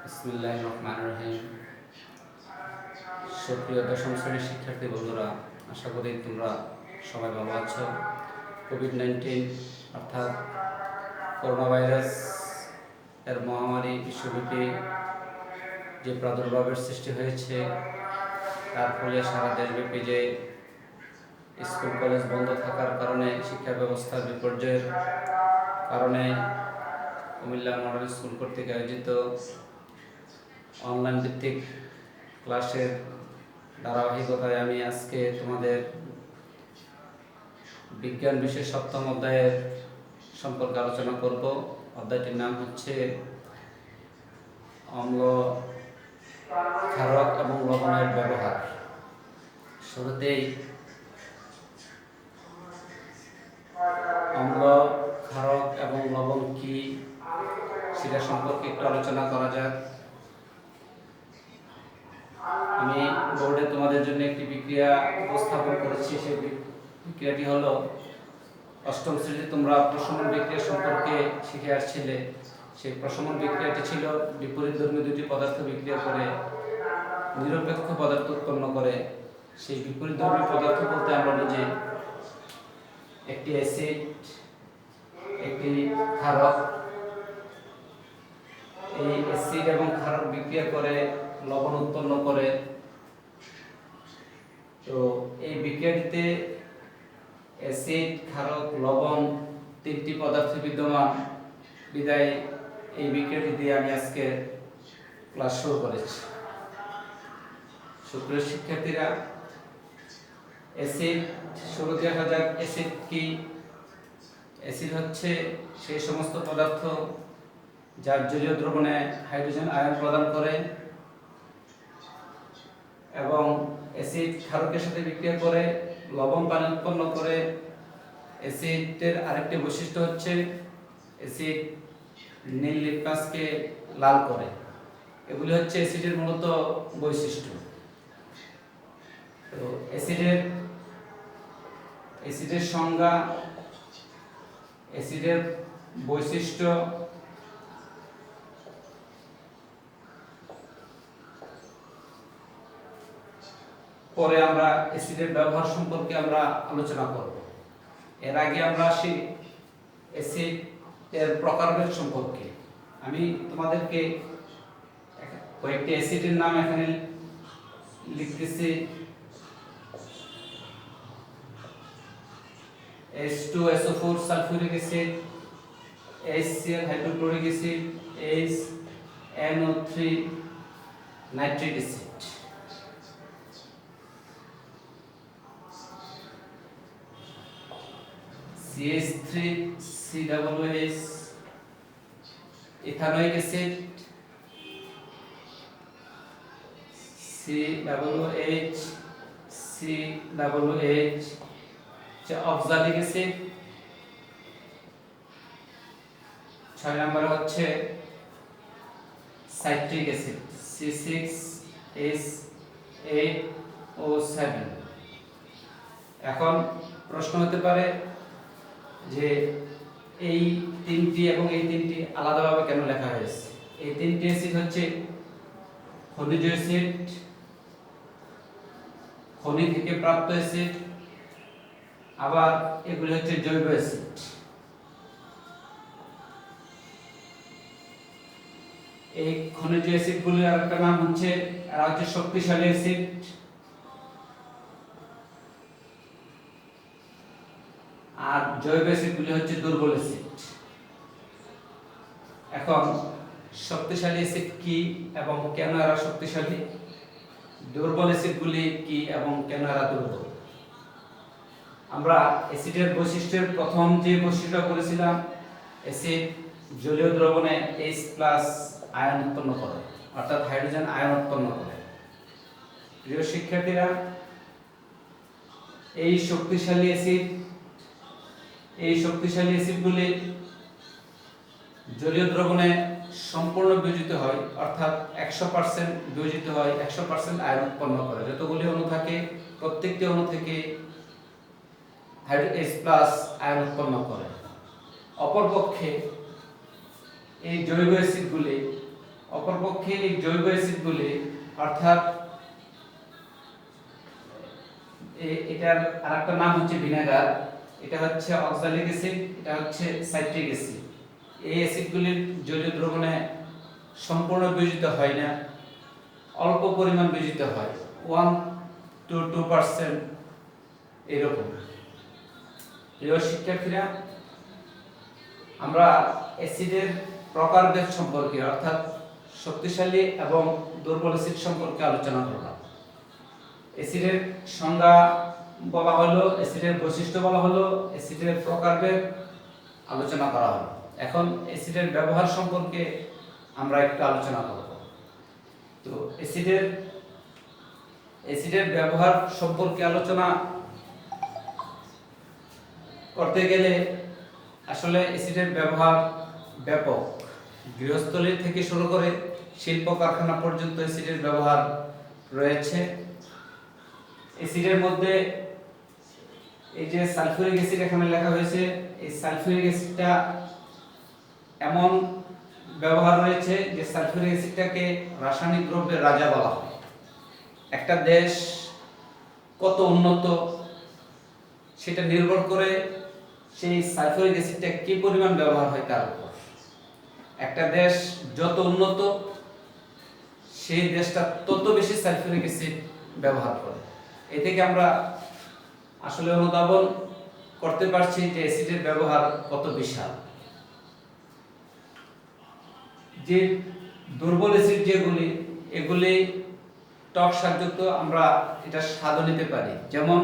বিসমিল্লাহির রহমানির রহিম। সুপ্রিয় দশম শ্রেণীর শিক্ষার্থী বন্ধুরা, আশা করি তোমরা সবাই ভালো আছো। কোভিড-19 অর্থাৎ করোনা ভাইরাস এর মহামারী বিশ্বব্যাপী যে প্রাদুর্ভাবের সৃষ্টি হয়েছে, তার ফলে সারা দেশব্যাপী যে স্কুল কলেজ বন্ধ থাকার কারণে শিক্ষা ব্যবস্থার বিপর্যয়ের কারণে কুমিল্লা মডেল স্কুল কর্তৃক আয়োজিত অনলাইন ভিত্তিক ক্লাসের ধারাবাহিকতায় আমি আজকে তোমাদের বিজ্ঞান বিষয়ের সপ্তম অধ্যায়ের সম্পর্কে আলোচনা করব। অধ্যায়টির নাম হচ্ছে অম্ল, ক্ষারক এবং লবণের ব্যবহার। শুরুতেই অম্ল, ক্ষারক এবং লবণ কি সেটা সম্পর্কে একটু আলোচনা করা যাক। আমি বোর্ডে তোমাদের জন্য একটি বিক্রিয়া উপস্থাপন করেছি। সেই বিক্রিয়াটি হলো, অষ্টম শ্রেণীতে তোমরা প্রশমন বিক্রিয়া সম্পর্কে শিখে আসছিলে। সেই প্রশমন বিক্রিয়াটি ছিল বিপরীতধর্মী দুটি পদার্থ বিক্রিয়া করে নিরপেক্ষ পদার্থ উৎপন্ন করে। সেই বিপরীতধর্মী পদার্থ বলতে আমরা বুঝি একটি অ্যাসিড, একটি ক্ষারক। এই অ্যাসিড এবং ক্ষারক বিক্রিয়া করে লবণ উৎপন্ন করে। তো এই বিক্রিয়াটিতে অ্যাসিড, ক্ষারক, লবণ তিনটি পদার্থ বিদ্যমান বিদায় এই বিক্রিয়াটি দিয়ে আমি আজকে ক্লাস শুরু করেছি। সুপ্রিয় শিক্ষার্থীরা, অ্যাসিড শুরুতে দেখা যাক অ্যাসিড কি। অ্যাসিড হচ্ছে সেই সমস্ত পদার্থ যার জলীয় দ্রবণে হাইড্রোজেন আয়ন প্রদান করে এবং অ্যাসিড ক্ষারকের সাথে বিক্রিয়া করে লবণ পানি উৎপন্ন করে। অ্যাসিডের আরেকটি বৈশিষ্ট্য হচ্ছে অ্যাসিড নীল লিটমাসকে লাল করে। এগুলি হচ্ছে অ্যাসিডের মূলত বৈশিষ্ট্য। তো অ্যাসিডের সংজ্ঞা, অ্যাসিডের বৈশিষ্ট্য, পরে আমরা অ্যাসিডের ব্যবহার সম্পর্কে আমরা আলোচনা করব। এর আগে আমরা আসি অ্যাসিড এর প্রকারভেদ সম্পর্কে। আমি তোমাদেরকে কয়েকটি অ্যাসিডের নাম এখানে লিখতেছি। H2SO4 sulphuric acid, HCl hydrochloric acid, HNO3 nitric acid. CH3COOH ethanoic acid, COOH oxalic acid. 6 নম্বরে হচ্ছে সাইট্রিক অ্যাসিড, C6H8O7। এখন প্রশ্ন হতে পারে যে এই তিনটি এবং এই তিনটি আলাদাভাবে কেন লেখা হয়েছে। এই তিনটি অ্যাসিড হচ্ছে খনিজ অ্যাসিড, খনি থেকে প্রাপ্ত অ্যাসিড, আবার এগুলি হচ্ছে জৈব অ্যাসিড। এই খনিজ অ্যাসিডগুলির আরেকটা নাম হচ্ছে, এরা হচ্ছে শক্তিশালী অ্যাসিড। আর জৈব অ্যাসিডগুলি হচ্ছে দুর্বল অ্যাসিড। এখন শক্তিশালী অ্যাসিড কি এবং কেন এরা শক্তিশালী, দুর্বল অ্যাসিডগুলি কি এবং কেন এরা দুর্বল। আমরা অ্যাসিডের বৈশিষ্ট্যের প্রথম যে বৈশিষ্ট্য করেছিলাম, অ্যাসিড জলীয় দ্রবণে H+ আয়ন উৎপন্ন করে, অর্থাৎ হাইড্রোজেন আয়ন উৎপন্ন করে। প্রিয় শিক্ষার্থীরা, এই শক্তিশালী অ্যাসিডগুলি জলীয় দ্রবণে সম্পূর্ণ বিয়োজিত হয়, অর্থাৎ 100% বিয়োজিত হয়, 100% আয়ন উৎপন্ন করে। যতগুলি অণু থাকে প্রত্যেকটি অণু থেকে H+ আয়ন উৎপন্ন করে। অপরপক্ষে এই জৈব অ্যাসিডগুলি অপরপক্ষে এই জৈব অ্যাসিডগুলি অর্থাৎ এটার আরেকটা নাম হচ্ছে ভিনেগার, এটা হচ্ছে অক্সালিক অ্যাসিড, এটা হচ্ছে সাইট্রিক অ্যাসিড। এই অ্যাসিডগুলির জলীয় দ্রবণে সম্পূর্ণ বিয়োজিত হয় না, অল্প পরিমাণ বিয়োজিত হয়, 1 to 2% এরকম। প্রিয় শিক্ষার্থীরা, আমরা অ্যাসিডের প্রকারভেদ সম্পর্কে অর্থাৎ শক্তিশালী এবং দুর্বল অ্যাসিড সম্পর্কে আলোচনা করলাম। অ্যাসিডের সংজ্ঞা বলা হলো, অ্যাসিডের বৈশিষ্ট্য বলা হলো, অ্যাসিডের প্রকারভেদ আলোচনা করা হলো। এখন অ্যাসিডের ব্যবহার সম্পর্কে আমরা একটু আলোচনা করব। তো অ্যাসিডের ব্যবহার সম্পর্কে আলোচনা করতে গেলে আসলে অ্যাসিডের ব্যবহার ব্যাপক। গৃহস্থলী থেকে শুরু করে শিল্প কারখানা পর্যন্ত অ্যাসিডের ব্যবহার রয়েছে। অ্যাসিডের মধ্যে এই যে সালফিউরিক অ্যাসিড এখানে লেখা হয়েছে, এই সালফিউরিক অ্যাসিডটা এমন ব্যবহার রয়েছে যে সালফিউরিক অ্যাসিডটাকে রাসায়নিক দ্রব্যের রাজা বলা হয়। একটা দেশ কত উন্নত সেটা নির্ভর করে সেই সালফিউরিক অ্যাসিডটা কি পরিমাণ ব্যবহার হয় তার উপর। একটা দেশ যত উন্নত সেই দেশটা তত বেশি সালফিউরিক অ্যাসিড ব্যবহার করে। এ থেকে আমরা আসলে অনুধাবন করতে পারছি যে অ্যাসিডের ব্যবহার কত বিশাল। যে দুর্বল অ্যাসিড যেগুলি, এগুলি টক স্বাদযুক্ত, আমরা এটা স্বাদও নিতে পারি। যেমন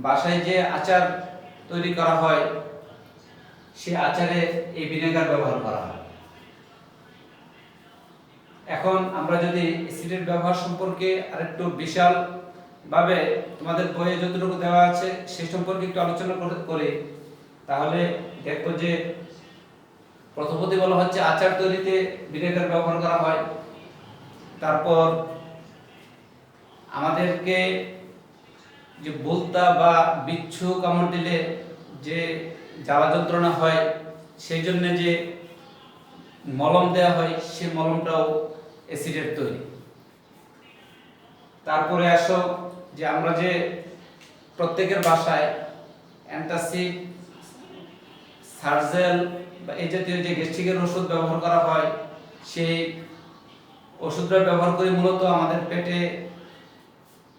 বাসায় যে আচার তৈরি করা হয় সে আচারে এই ভিনেগার ব্যবহার করা হয়। এখন আমরা যদি অ্যাসিডের ব্যবহার সম্পর্কে আরেকটু বিশাল ভাবে তোমাদের বইয়ে যতটুকু দেওয়া আছে সেই সম্পর্কে একটু আলোচনা করি, তাহলে দেখো যে প্রথমত বলা হচ্ছে আচার তৈরিতে ভিনেগার ব্যবহার করা হয়। তারপর আমাদেরকে যে বলতা বা বিচ্ছু কামড় দিলে যে জ্বালা যন্ত্রণা হয় সেই জন্য যে মলম দেওয়া হয় সেই মলমটাও অ্যাসিডের তৈরি। তারপরে আসো যে আমরা যে প্রত্যেকের বাসায় অ্যান্টাসিড, সার্জেল বা এই জাতীয় যে গ্যাস্ট্রিকের ওষুধ ব্যবহার করা হয়, সেই ওষুধটা ব্যবহার করে মূলত আমাদের পেটে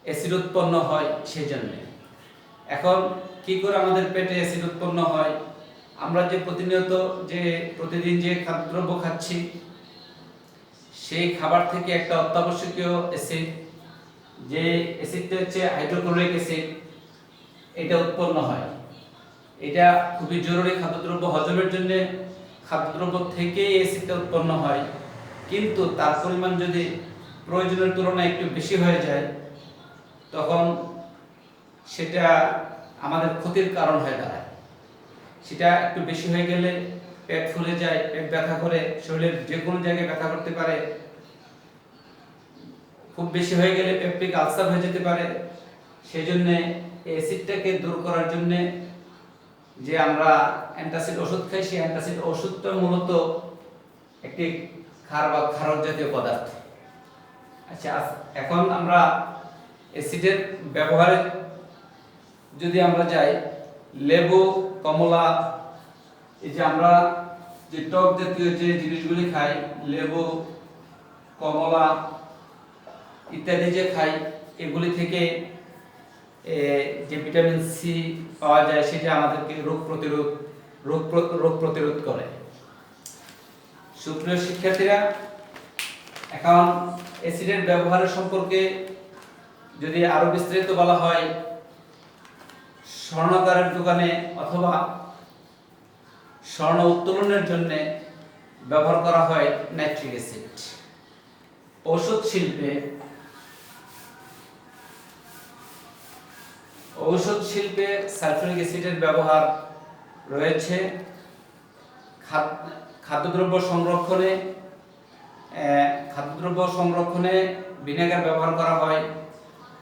অ্যাসিড উৎপন্ন হয় সেই জন্য। এখন কি করে আমাদের পেটে অ্যাসিড উৎপন্ন হয়? আমরা যে প্রতিদিন যে খাদ্যদ্রব্য খাচ্ছি সেই খাবার থেকে একটা অত্যাবশ্যকীয় অ্যাসিড, যে অ্যাসিডটা হচ্ছে হাইড্রোক্লোরিক অ্যাসিড, এটা উৎপন্ন হয়। এটা খুবই জরুরি খাদ্যদ্রব্য হজমের জন্য। খাদ্যদ্রব্য থেকে অ্যাসিডটা উৎপন্ন হয়, কিন্তু তার পরিমাণ যদি প্রয়োজনের তুলনায় একটু বেশি হয়ে যায় তখন সেটা আমাদের ক্ষতির কারণ হয়ে দাঁড়ায়। সেটা একটু বেশি হয়ে গেলে পেট ফুলে যায়, পেট ব্যথা করে, শরীরের যে কোনো জায়গায় ব্যথা করতে পারে। খুব বেশি হয়ে গেলে পেপটিক আলসার হয়ে যেতে পারে। সেই জন্য অ্যাসিডটাকে দূর করার জন্য যে আমরা অ্যান্টাসিড ওষুধ খাই, সেই অ্যান্টাসিড ওষুধটা মূলত একটি ক্ষার বা ক্ষারক জাতীয় পদার্থ। আচ্ছা, এখন আমরা অ্যাসিডের ব্যবহারে যদি আমরা যাই, লেবু, কমলা, এই যে আমরা যে টক জাতীয় যে জিনিসগুলি খাই, লেবু, কমলা ইত্যাদি যে খাই, এগুলি থেকে যে ভিটামিন সি পাওয়া যায় সেটা আমাদেরকে রোগ প্রতিরোধ করে। সুপ্রিয় শিক্ষার্থীরা, এখন অ্যাসিডের ব্যবহারের সম্পর্কে যদি আরো বিস্তারিত বলা হয়, স্বর্ণকারের দোকানে অথবা স্বর্ণ উত্তোলনের জন্য ব্যবহার করা হয় নাইট্রিক অ্যাসিড। ঔষধ শিল্পে সালফিউরিক অ্যাসিডের ব্যবহার রয়েছে। খাদ্যদ্রব্য সংরক্ষণে ভিনেগার ব্যবহার করা হয়।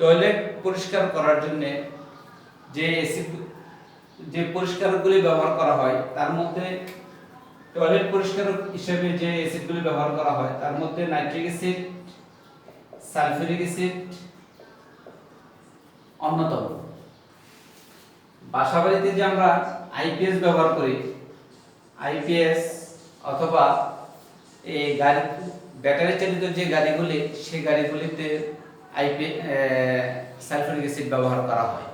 টয়লেট পরিষ্কার করার জন্য যে পরিষ্কারকগুলি ব্যবহার করা হয় তার মধ্যে টয়লেট পরিষ্কারক হিসেবে যে অ্যাসিডগুলি ব্যবহার করা হয় তার মধ্যে নাইট্রিক অ্যাসিড, সালফিউরিক অ্যাসিড অন্যতম। বাসাবাড়িতে যে আমরা আইপিএস ব্যবহার করি, আইপিএস অথবা এই গাড়ি ব্যাটারি চালিত যে গাড়িগুলি, সেই গাড়িগুলিতে সালফিউরিক অ্যাসিড ব্যবহার করা হয়।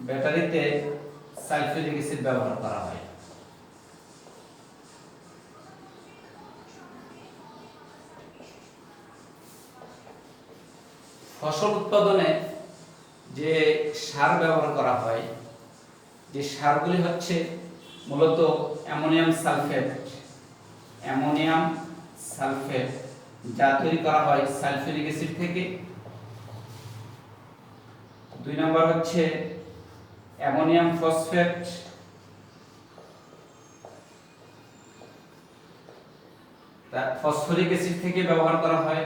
ব্যাটারিতে সালফিউরিক অ্যাসিড ব্যবহার করা হয়। ফসল উৎপাদনে যে সার ব্যবহার করা হয়, যে সারগুলি হচ্ছে মূলত অ্যামোনিয়াম সালফেট, যা তৈরি করা হয় সালফিউরিক অ্যাসিড থেকে। 2 নম্বর হচ্ছে অ্যামোনিয়াম ফসফেট, তা ফসফরিক অ্যাসিড থেকে ব্যবহার করা হয়,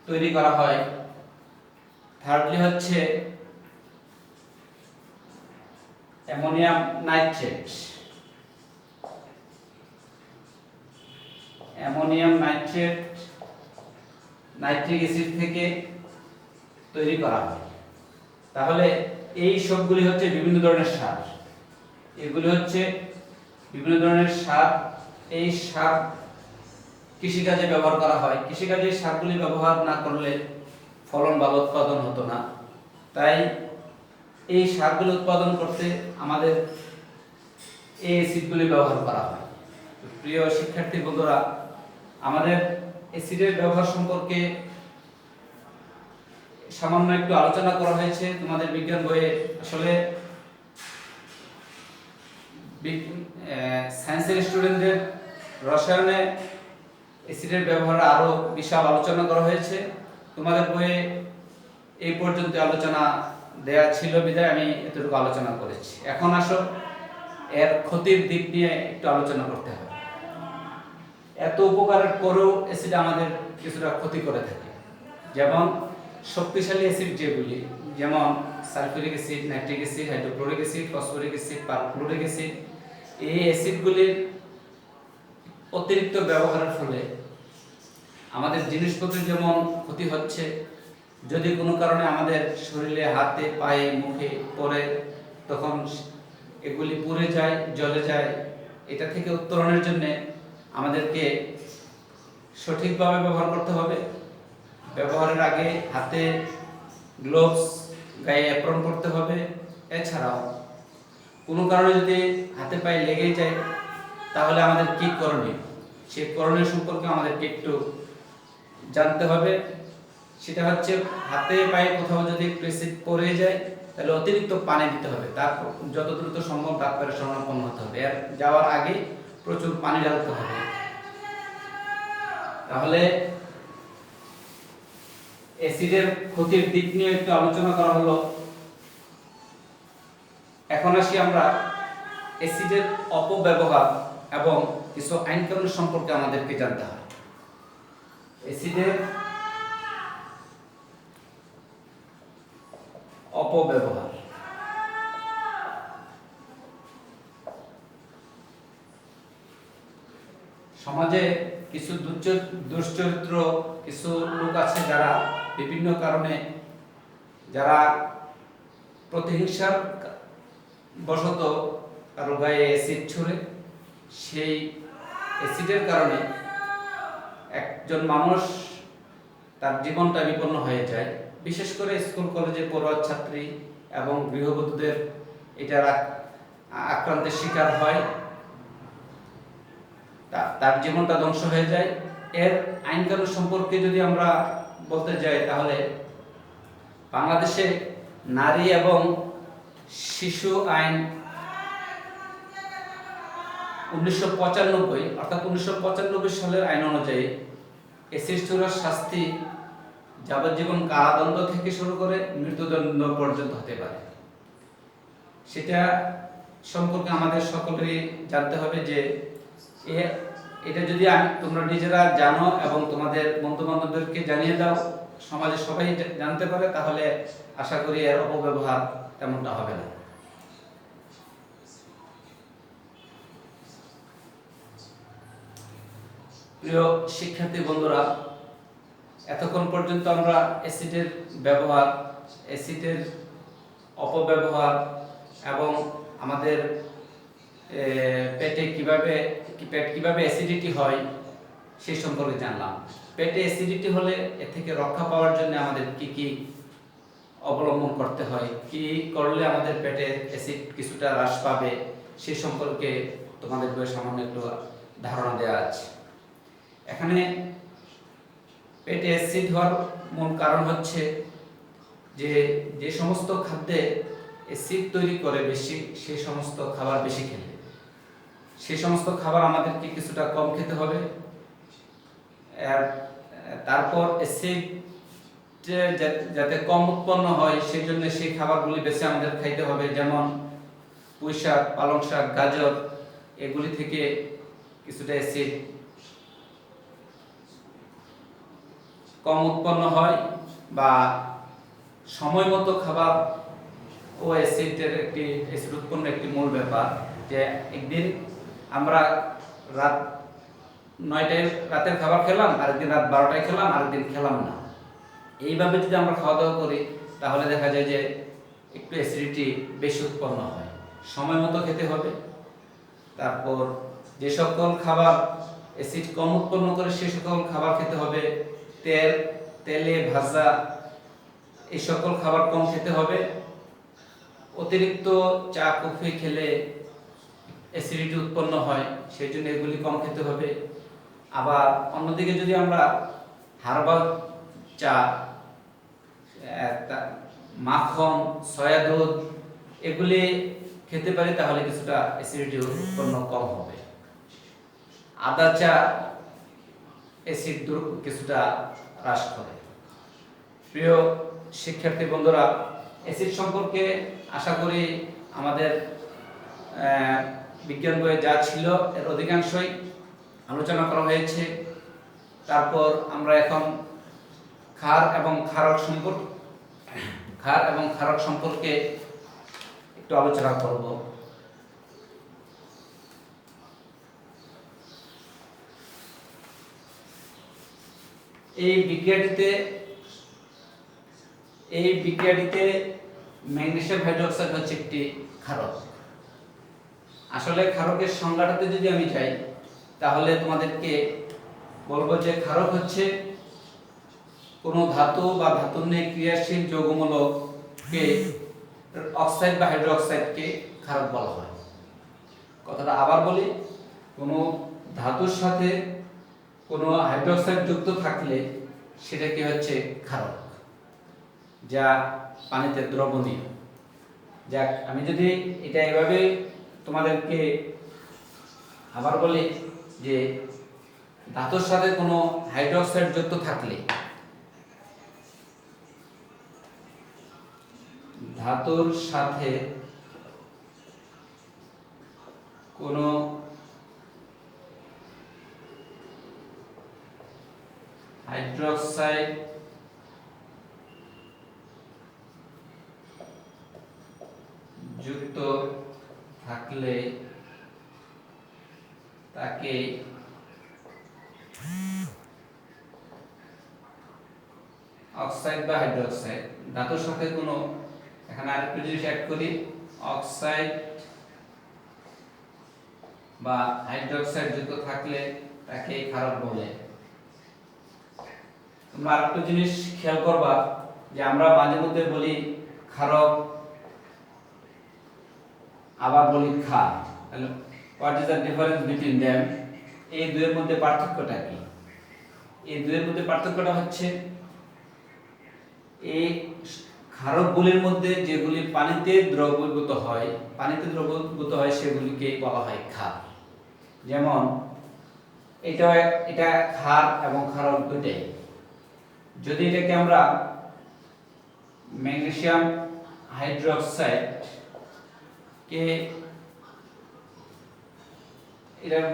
তৈরি করা হয়। থার্ডলি হচ্ছে অ্যামোনিয়াম নাইট্রেট, নাইট্রিক অ্যাসিড থেকে তৈরি করা হয়। তাহলে এই সবগুলি হচ্ছে বিভিন্ন ধরনের সার। এগুলি হচ্ছে বিভিন্ন ধরনের সার। এই সার কৃষিকাজে ব্যবহার করা হয়। কৃষিকাজে এই সারগুলি ব্যবহার না করলে ফলন ভালো উৎপাদন হতো না। তাই এই সারগুলি উৎপাদন করতে আমাদের এই অ্যাসিডগুলি ব্যবহার করা হয়। প্রিয় শিক্ষার্থী বন্ধুরা, আমাদের অ্যাসিডের ব্যবহার সম্পর্কে সামান্য একটু আলোচনা করা হয়েছে তোমাদের বিজ্ঞান বইয়ে। আসলে সায়েন্সের স্টুডেন্টদের রসায়নে অ্যাসিডের ব্যবহার আরো বিশাল আলোচনা করা হয়েছে। তোমাদের বইয়ে এই পর্যন্ত আলোচনা দেয়া ছিল বিধায় আমি এতটুকু আলোচনা করেছি। এখন আসো এর ক্ষতির দিক নিয়ে একটু আলোচনা করতে হবে। এত উপকারের পরেও অ্যাসিড আমাদের কিছুটা ক্ষতি করে থাকে। যেমন শক্তিশালী অ্যাসিড যেগুলি, যেমন sulphuric acid, nitric acid, hydrochloric acid, phosphoric acid, perchloric acid, এই অ্যাসিডগুলির অতিরিক্ত ব্যবহারের ফলে আমাদের জিনিসপত্রের যেমন ক্ষতি হচ্ছে, যদি কোনো কারণে আমাদের শরীরে, হাতে, পায়ে, মুখে পড়ে, তখন এগুলি পুড়ে যায়, জ্বলে যায়। এটা থেকে উত্তরণের জন্য আমাদেরকে সঠিকভাবে ব্যবহার করতে হবে। ব্যবহারের আগে হাতে গ্লোভস, গায়ে অ্যাপ্রন করতে হবে। এছাড়াও কোনো কারণে যদি হাতে পায়ে লেগে যায় তাহলে আমাদের কি করণীয়, সেই করণীয় সম্পর্কে আমাদেরকে একটু জানতে হবে। সেটা হচ্ছে হাতে পায়ে কোথাও যদি অ্যাসিড পড়ে যায় তাহলে অতিরিক্ত পানি দিতে হবে। তারপর যত দ্রুত সম্ভব ডাক্তারের শরণাপন্ন হতে হবে। আর যাওয়ার আগে প্রচুর পানি ঢালতে হবে। তাহলে অ্যাসিডের ক্ষতির দিক নিয়ে একটু আলোচনা করা হলো। এখন আসি আমরা অ্যাসিডের অপব্যবহার এবং কিছু আইন কানুন সম্পর্কে আমাদেরকে জানতে হয়। অ্যাসিডের অপব্যবহার। সমাজে কিছু দুশ্চরিত্র কিছু লোক আছে যারা বিভিন্ন কারণে, যারা প্রতিহিংসার বশত কারো গায়ে অ্যাসিড ছুড়ে, সেই অ্যাসিডের কারণে একজন মানুষ তার জীবনটা বিপন্ন হয়ে যায়। বিশেষ করে স্কুল কলেজে পড়ুয়া ছাত্রী এবং গৃহবধূদের এটার আক্রান্তের শিকার হয়, তার জীবনটা ধ্বংস হয়ে যায়। এর আইন কানুন সম্পর্কে যদি আমরা বলতে যাই তাহলে বাংলাদেশে নারী এবং শিশু আইন 1995 অর্থাৎ 1995 সালের আইন অনুযায়ী অ্যাসিড ছোড়ার শাস্তি যাবজ্জীবন কারাদণ্ড থেকে শুরু করে মৃত্যুদণ্ড পর্যন্ত হতে পারে। সেটা সম্পর্কে আমাদের সকলেরই জানতে হবে যে এটা যদি তোমরা নিজেরা জানো এবং তোমাদের বন্ধু বান্ধবদেরকে জানিয়ে দাও সমাজে সবাই জানতে পারে, তাহলে আশা করি এর অপব্যবহার তেমনটা হবে না। প্রিয় শিক্ষার্থী বন্ধুরা, এতক্ষণ পর্যন্ত আমরা অ্যাসিডের ব্যবহার, অ্যাসিডের অপব্যবহার এবং আমাদের পেট কিভাবে অ্যাসিডিটি হয় সেই সম্পর্কে জানলাম। পেটে অ্যাসিডিটি হলে এ থেকে রক্ষা পাওয়ার জন্য আমাদের কি কি অবলম্বন করতে হয়, কি করলে আমাদের পেটে অ্যাসিড কিছুটা হ্রাস পাবে, সেই সম্পর্কে তোমাদের বইয়ে সামান্য একটু ধারণা দেওয়া আছে। এখানে পেটে অ্যাসিড হওয়ার মূল কারণ হচ্ছে যে সমস্ত খাদ্যে অ্যাসিড তৈরি করে বেশি, সেই সমস্ত খাবার বেশি খেলে, সেই সমস্ত খাবার আমাদেরকে কিছুটা কম খেতে হবে। তারপর অ্যাসিড যাতে কম উৎপন্ন হয় সেই জন্য সেই খাবারগুলি বেশি আমাদের খাইতে হবে, যেমন পুঁই শাক, পালং শাক, গাজর, এগুলি থেকে কিছুটা অ্যাসিড কম উৎপন্ন হয়। বা সময় মতো খাবার ও অ্যাসিড উৎপন্ন একটি মূল ব্যাপার, যে একদিন আমরা রাত 9টায় রাতের খাবার খেলাম, আরেকদিন রাত 12টায় খেলাম, আরেকদিন খেলাম না। এইভাবে যদি আমরা খাওয়া দাওয়া করি তাহলে দেখা যায় যে একটু অ্যাসিডিটি বেশি উৎপন্ন হয়। সময় মতো খেতে হবে। তারপর যে সকল খাবার অ্যাসিড কম উৎপন্ন করে সে সকল খাবার খেতে হবে। তেলে ভাজা এই সকল খাবার কম খেতে হবে। অতিরিক্ত চা কফি খেলে অ্যাসিডিটি উৎপন্ন হয়, সেই জন্য এগুলি কম খেতে হবে। আবার অন্যদিকে যদি আমরা হার্বাল চা, মাখন, সয়া দুধ এগুলি খেতে পারি তাহলে কিছুটা অ্যাসিডিটি উৎপন্ন কম হবে। আদা চা অ্যাসিড কিছুটা হ্রাস করে। প্রিয় শিক্ষার্থী বন্ধুরা, অ্যাসিড সম্পর্কে আশা করি আমাদের বিজ্ঞান বইয়ে যা ছিল এর অধিকাংশই আলোচনা করা হয়েছে। তারপর আমরা এখন ক্ষার এবং ক্ষারক সম্পর্কে একটু আলোচনা করব। এই বিক্রিয়াটিতে ম্যাগনেসিয়াম হাইড্রোক্সাইড হচ্ছে একটি ক্ষারক। আসলে ক্ষারকের সংজ্ঞাটাতে যদি আমি যাই তাহলে তোমাদেরকে বলবো যে ক্ষারক হচ্ছে কোনো ধাতু বা ধাতুর নিয়ে ক্রিয়াশীল যৌগমূলককে অক্সাইড বা হাইড্রোক্সাইডকে ক্ষারক বলা হয়। কথাটা আবার বলি, কোনো ধাতুর সাথে কোনো হাইড্রোক্সাইড যুক্ত থাকলে সেটা কি হচ্ছে ক্ষারক, যা পানিতে দ্রবণীয়। যাক, আমি যদি এটা এভাবে তোমাদেরকে আবার বলি যে ধাতুর সাথে কোনো হাইড্রোক্সাইড যুক্ত থাকলে, ধাতুর সাথে কোনো হাইড্রোক্সাইড যুক্ত থাকলে তাকে অক্সাইড বা হাইড্রোক্সাইড, ধাতুর সাথে কোনো, এখানে আরেকটু জিনিস অ্যাড করি, অক্সাইড বা হাইড্রোক্সাইড যুক্ত থাকলে তাকে ক্ষারক বলে। তোমরা আরেকটু জিনিস খেয়াল করবা যে আমরা মাঝে মধ্যে বলি ক্ষারক, আবার বলি ক্ষার। What is the difference between them? এই দুইয়ের মধ্যে পার্থক্যটা কি? এই দুইয়ের মধ্যে পার্থক্যটা হচ্ছে এই ক্ষারকগুলির মধ্যে যেগুলি পানিতে দ্রবীভূত হয় সেগুলিকে বলা হয় ক্ষার। যেমন এটা ক্ষার এবং ক্ষারক দুইটাই। যদি এটাকে আমরা ম্যাগনেসিয়াম হাইড্রোক্সাইড কে, এটার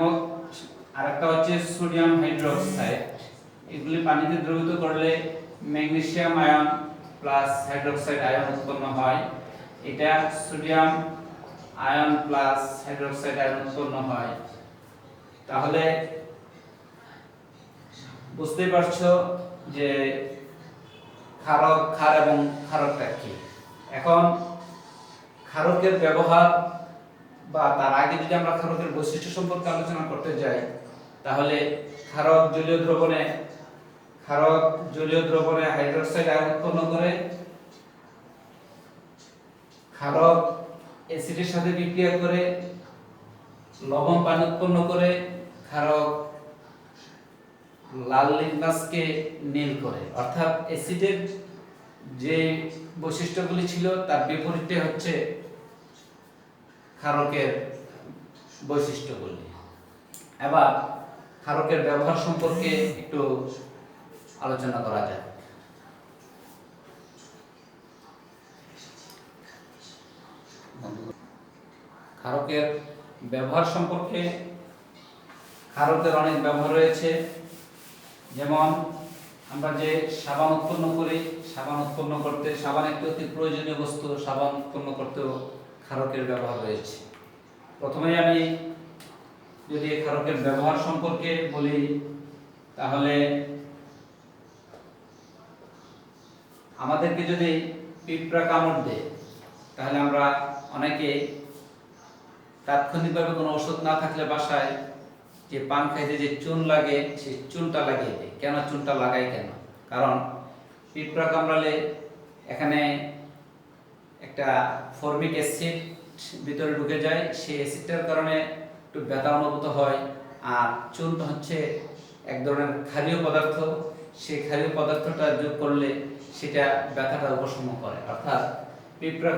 আরেকটা হচ্ছে সোডিয়াম হাইড্রোক্সাইড, এগুলি পানিতে দ্রবীভূত করলে magnesium ion plus hydroxide ion উৎপন্ন হয়, এটা sodium ion plus hydroxide ion উৎপন্ন হয়। তাহলে বুঝতেই পারছো যে ক্ষারক, ক্ষার এবং ক্ষারকটা কি। এখন ক্ষারকের ব্যবহার বা তার আগে যদি আমরা ক্ষারকের বৈশিষ্ট্য সম্পর্কে আলোচনা করতে যাই, তাহলে ক্ষারক জলীয় দ্রবণে হাইড্রোক্সাইড আয়ন উৎপন্ন করে, ক্ষারক অ্যাসিডের সাথে বিক্রিয়া করে লবণ পানি উৎপন্ন করে, ক্ষারক লাল লিটমাসকে নীল করে। অর্থাৎ অ্যাসিডের যে বৈশিষ্ট্যগুলি ছিল তার বিপরীতে হচ্ছে ক্ষারকের বৈশিষ্ট্যগুলি। এবার ক্ষারকের ব্যবহার সম্পর্কে একটু আলোচনা করা যাক। ক্ষারকের ব্যবহার সম্পর্কে ক্ষারকের অনেক ব্যবহার রয়েছে। যেমন আমরা যে সাবান উৎপন্ন করি, সাবান উৎপন্ন করতে সাবান একটি অতি প্রয়োজনীয় বস্তু, সাবান উৎপন্ন করতেও ক্ষারকের ব্যবহার রয়েছে। প্রথমে আমি যদি ক্ষারকের ব্যবহার সম্পর্কে বলি, তাহলে আমাদেরকে যদি পিঁপড়া কামড় দেয়, তাহলে আমরা অনেকে তাৎক্ষণিকভাবে কোনো ওষুধ না থাকলে বাসায় যে পান খাইতে যে চুন লাগে, সেই চুনটা লাগিয়ে দেয়। কেন চুনটা লাগাই কেন? কারণ পিঁপড়া কামড়ালে এখানে একটা ফর্মিক অ্যাসিড ভিতরে ঢুকে যায়, সেই অ্যাসিডটার কারণে একটু ব্যথা অনুভূত হয়। আর চুনটা হচ্ছে এক ধরনের ক্ষারীয় পদার্থ, সেই ক্ষারীয় পদার্থটা যোগ করলে সেটা ব্যথাটা উপশম করে। অর্থাৎ পিঁপড়া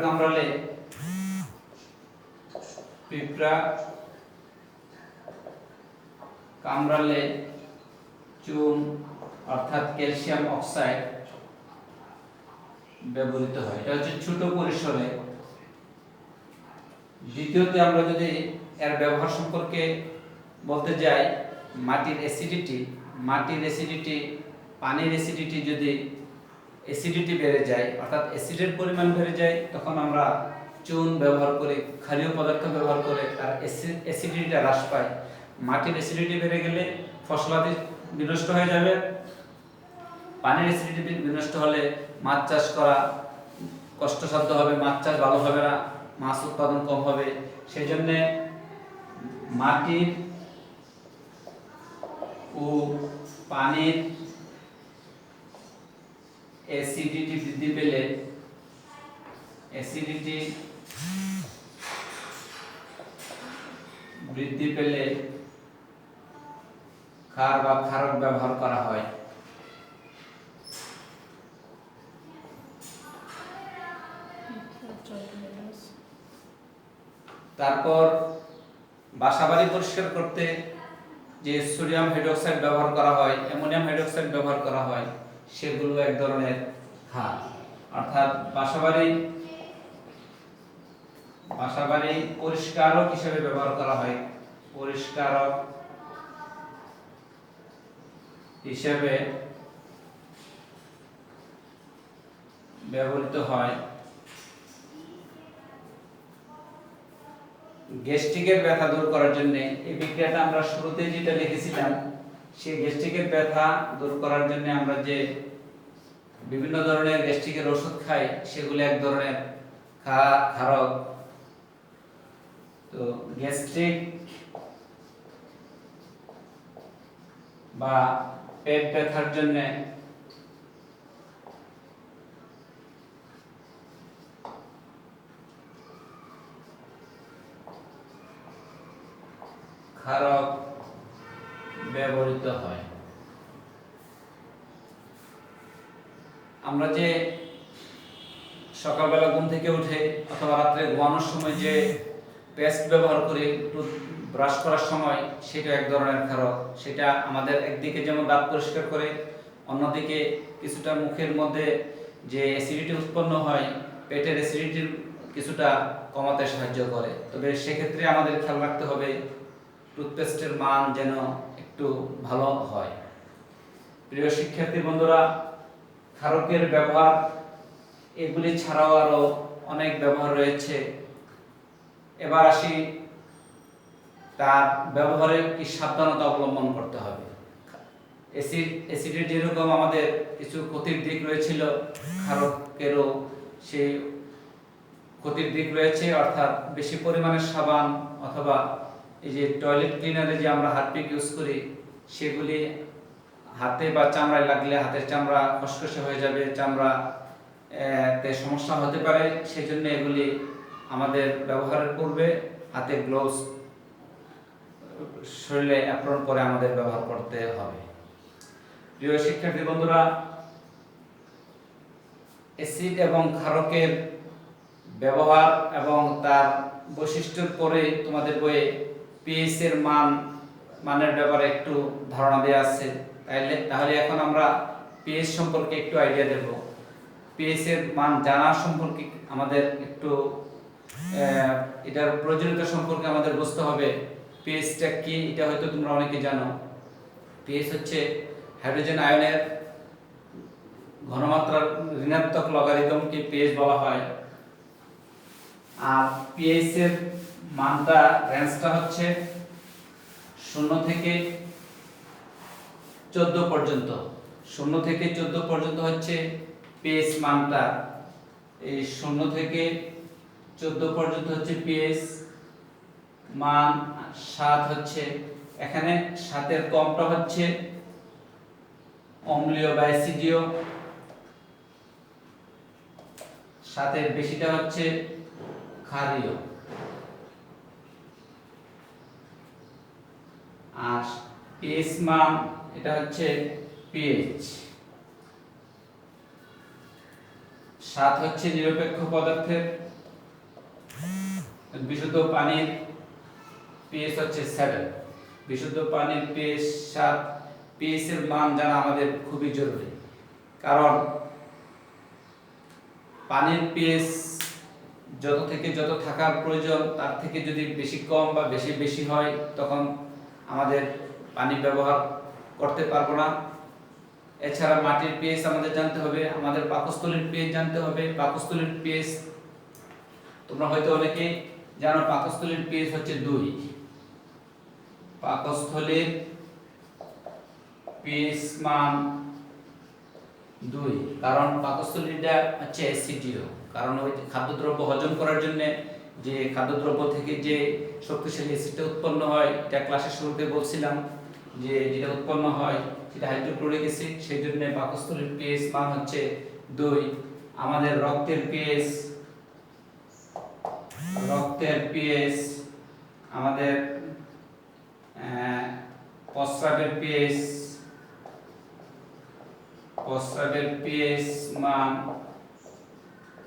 কামড়ালে চুন অর্থাৎ ক্যালসিয়াম অক্সাইড ব্যবহৃত হয়। এটা হচ্ছে ছোট পরিসরে। দ্বিতীয়তে আমরা যদি এর ব্যবহার সম্পর্কে বলতে যাই, মাটির অ্যাসিডিটি, পানির অ্যাসিডিটি যদি অ্যাসিডিটি বেড়ে যায়, অর্থাৎ অ্যাসিডের পরিমাণ বেড়ে যায়, তখন আমরা চুন ব্যবহার করে, ক্ষারীয় পদার্থ ব্যবহার করে তার অ্যাসিডিটিটা হ্রাস পায়। মাটির অ্যাসিডিটি বেড়ে গেলে ফসলাদি বিনষ্ট হয়ে যাবে, পানির অ্যাসিডিটি বিনষ্ট হলে মাছ চাষ করা কষ্টসাধ্য হবে, মাছ চাষ ভালো হবে না, মাছ উৎপাদন কম হবে। সেই জন্য মাটির ও পানির অ্যাসিডিটি বৃদ্ধি পেলে ক্ষার বা ক্ষারক ব্যবহার করা হয়। তারপর বাসাবাড়ি পরিষ্কার করতে যে সোডিয়াম হাইড্রোক্সাইড ব্যবহার করা হয়, অ্যামোনিয়াম হাইড্রোক্সাইড ব্যবহার করা হয়, সেগুলো এক ধরনের ক্ষার। অর্থাৎ বাসাবাড়ি পরিষ্কারক হিসেবে ব্যবহার করা হয়, পরিষ্কারক হিসেবে ব্যবহৃত হয়। গ্যাস্ট্রিকের ব্যথা দূর করার জন্য এই বিক্রিয়াটা আমরা শুরুতে যেটা লিখেছিলাম, সেই গ্যাস্ট্রিকের ব্যথা দূর করার জন্য আমরা যে বিভিন্ন ধরনের গ্যাস্ট্রিকের ওষুধ খাই, সেগুলো এক ধরনের ক্ষারক। তো গ্যাস্ট্রিক বা পেট ব্যথার জন্য ক্ষারক ব্যবহৃত হয়। আমরা যে সকালবেলা ঘুম থেকে উঠে অথবা রাত্রে ঘুমানোর সময় যে পেস্ট ব্যবহার করি ব্রাশ করার সময়, সেটা এক ধরনের ক্ষারক। সেটা আমাদের একদিকে যেমন দাঁত পরিষ্কার করে, অন্যদিকে কিছুটা মুখের মধ্যে যে অ্যাসিডিটি উৎপন্ন হয়, পেটের অ্যাসিডিটির কিছুটা কমাতে সাহায্য করে। তবে সেক্ষেত্রে আমাদের খেয়াল রাখতে হবে টুথপেস্টের মান যেন একটু ভালো হয়। প্রিয় শিক্ষার্থী বন্ধুরা, ক্ষারকের ব্যবহার এগুলি ছাড়াও আরো অনেক ব্যবহার রয়েছে। এবার আসি তার ব্যবহারে কি সাবধানতা অবলম্বন করতে হবে। অ্যাসিডের যেরকম আমাদের কিছু ক্ষতির দিক রয়েছিল, ক্ষারকেরও সেই ক্ষতির দিক রয়েছে, অর্থাৎ বেশি পরিমাণে সাবান অথবা এই যে টয়লেট ক্লিনারে যে আমরা হারপিক ইউজ করি, সেগুলি হাতে বা চামড়ায় লাগলে হাতের চামড়া খসখসে হয়ে যাবে, চামড়া তে সমস্যা হতে পারে। সেজন্য এগুলি আমাদের ব্যবহারের পূর্বে হাতে গ্লোভস, শরীরে অ্যাপ্রন করে আমাদের ব্যবহার করতে হবে। প্রিয় শিক্ষার্থী বন্ধুরা, অ্যাসিড এবং ক্ষারকের ব্যবহার এবং তার বৈশিষ্ট্যের পরে তোমাদের বইয়ে পিএইচ এর মানের ব্যাপারে একটু ধারণা দেওয়া আছে। তাহলে এখন আমরা পিএইচ সম্পর্কে একটু আইডিয়া দেব। পিএইচ এর মান জানার সম্পর্কে আমাদের একটু এটার প্রয়োজনীয়তা সম্পর্কে আমাদের বুঝতে হবে। পিএইচটা কি, এটা হয়তো তোমরা অনেকে জানো। পিএইচ হচ্ছে হাইড্রোজেন আয়নের ঘনমাত্রার ঋণাত্মক লগারিদমকে পিএইচ বলা হয়। আর পিএইচ এর মানটা, রেঞ্জটা হচ্ছে 0 থেকে 14 পর্যন্ত। 0 থেকে 14 পর্যন্ত হচ্ছে পিএইচ মানটা। এই 0 থেকে 14 পর্যন্ত হচ্ছে পিএইচ মান। 7 হচ্ছে, এখানে 7 এর কমটা হচ্ছে অম্লীয় বা অ্যাসিডীয়, 7 এর বেশিটা হচ্ছে ক্ষারীয়। আর পিএইচ মান এটা হচ্ছে পিএইচ। 7 হচ্ছে নিরপেক্ষ পদার্থের, বিশুদ্ধ পানির পিএইচ হচ্ছে 7। বিশুদ্ধ পানির পিএইচ 7। পিএইচ এর মান জানা আমাদের খুবই জরুরি, কারণ পানির পিএইচ যত থেকে যত থাকার প্রয়োজন তার থেকে যদি বেশি কম বা বেশি হয়, তখন আমাদের পানি ব্যবহার করতে পারবো না। এছাড়া মাটির পিএইচ আমাদের জানতে হবে, আমাদের পাকস্থলীর পিএইচ জানতে হবে। পাকস্থলীর পিএইচ তোমরা হয়তো অনেকে জানো, পাকস্থলীর পিএইচ হচ্ছে 2। পাকস্থলীর পিএইচ মান 2, কারণ পাকস্থলীটা হচ্ছে অ্যাসিডীয়। কারণ ওই খাদ্যদ্রব্য হজম করার জন্য যে খাদ্যদ্রব্য থেকে যে শক্তিশালী অ্যাসিডটা উৎপন্ন হয়, এটা ক্লাসের শুরুতে বলছিলাম যে যেটা উৎপন্ন হয় সেটা হাইড্রোক্লোরিক অ্যাসিড। সেই জন্য পাকস্থলীর পিএইচ মান হচ্ছে 2। আমাদের রক্তের পিএইচ, আমাদের প্রস্রাবের পিএইচ মান,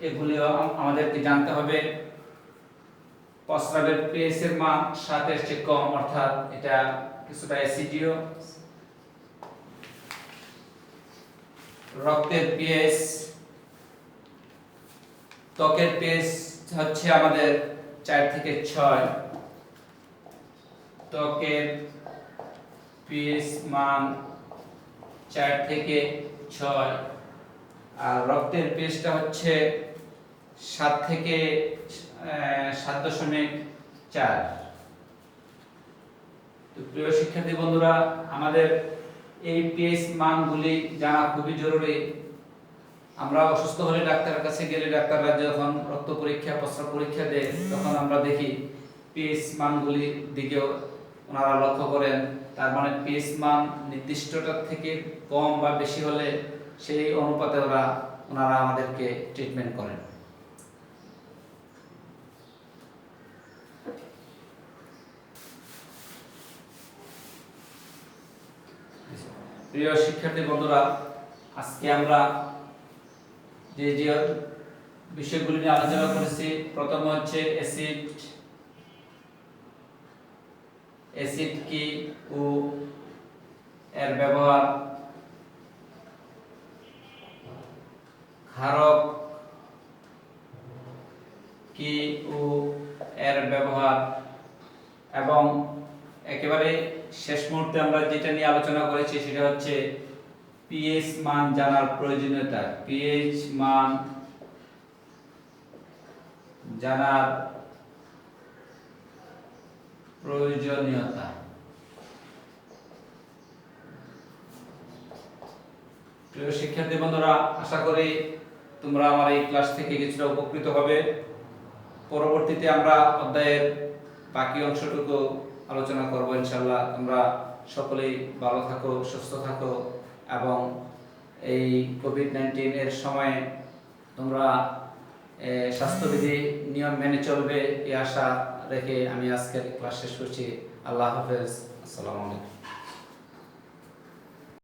এগুলিও আমাদেরকে জানতে হবে। প্রস্রাবের পিএইচ এর মান 7 এর চেয়ে কম, অর্থাৎ এটা কিছুটা অ্যাসিডীয়। রক্তের পিএইচ, ত্বকের পিএইচ হচ্ছে আমাদের 4 থেকে 6। ত্বকের পিএইচ মান 4 থেকে 6। আর রক্তের পিএইচটা হচ্ছে 7 থেকে 7.4। তো প্রিয় শিক্ষার্থী বন্ধুরা, আমাদের এই পিএইচ মানগুলি জানা খুবই জরুরি। আমরা অসুস্থ হলে ডাক্তারের কাছে গেলে ডাক্তাররা যখন রক্ত পরীক্ষা, প্রস্রাব পরীক্ষা দেয়, তখন আমরা দেখি পিএইচ মানগুলির দিকেও ওনারা লক্ষ্য করেন। তার মানে পিএইচ মান নির্দিষ্টটার থেকে কম বা বেশি হলে সেই অনুপাতে ওনারা আমাদেরকে ট্রিটমেন্ট করেন। প্রিয় শিক্ষার্থী বন্ধুরা, আজকে আমরা যে বিষয়গুলি নিয়ে আলোচনা করেছি, প্রথম হচ্ছে অ্যাসিড কি ও এর ব্যবহার, ক্ষারক কি ও এর ব্যবহার, এবং একেবারে শেষ মুহূর্তে আমরা যেটা নিয়ে আলোচনা করেছি সেটা হচ্ছে পিএইচ মান জানার প্রয়োজনীয়তা, পিএইচ মান জানার প্রয়োজনীয়তা। প্রিয় শিক্ষার্থী বন্ধুরা, আশা করি তোমরা আমার এই ক্লাস থেকে কিছুটা উপকৃত হবে। পরবর্তীতে আমরা অধ্যায়ের বাকি অংশটুকু আলোচনা করব ইনশাআল্লাহ। তোমরা সকলেই ভালো থাকো, সুস্থ থাকো এবং এই কোভিড-19 এর সময়ে তোমরা স্বাস্থ্যবিধি নিয়ম মেনে চলবে এই আশা রেখে আমি আজকের ক্লাস শেষ করছি। আল্লাহ হাফেজ। আসসালামু আলাইকুম।